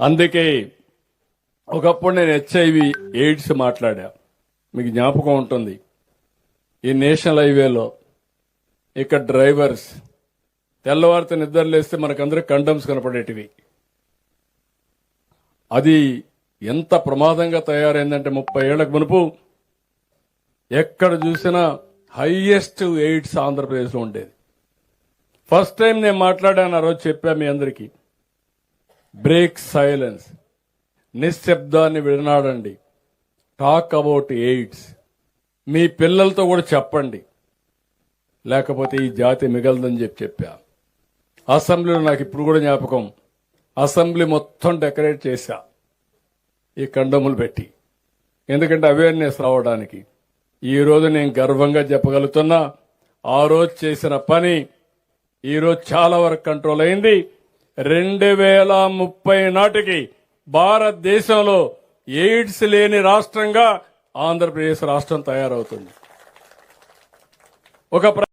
అందుకే ఒకప్పుడు నేను హెచ్ఐవి ఎయిడ్స్ మాట్లాడా. మీకు జ్ఞాపకం ఉంటుంది. ఈ నేషనల్ హైవేలో ఇక్కడ డ్రైవర్స్ తెల్లవారితో నిద్రలేస్తే మనకందరికి కండమ్స్ కనపడేటివి. అది ఎంత ప్రమాదంగా తయారైందంటే 30 ఏళ్లకు మునుపు ఎక్కడ చూసినా హైయెస్ట్ ఎయిడ్స్ ఆంధ్రప్రదేశ్లో ఉండేది. ఫస్ట్ టైం నేను మాట్లాడాను, ఆ రోజు చెప్పా మీ అందరికీ, బ్రేక్ సైలెన్స్, నిశ్శబ్దాన్ని విడనాడండి, టాక్ అబౌట్ ఎయిడ్స్, మీ పిల్లలతో కూడా చెప్పండి, లేకపోతే ఈ జాతి మిగలదని చెప్పా. అసెంబ్లీలో నాకు ఇప్పుడు కూడా జ్ఞాపకం, అసెంబ్లీ మొత్తం డెకరేట్ చేశా ఈ కండములు పెట్టి, ఎందుకంటే అవేర్నెస్ రావడానికి. ఈ రోజు నేను గర్వంగా చెప్పగలుగుతున్నా, ఆ రోజు చేసిన పని ఈ రోజు చాలా వరకు కంట్రోల్ అయింది. 2030 నాటికి భారతదేశంలో ఎయిడ్స్ లేని రాష్ట్రంగా ఆంధ్రప్రదేశ్ రాష్ట్రం తయారవుతుంది. ఒక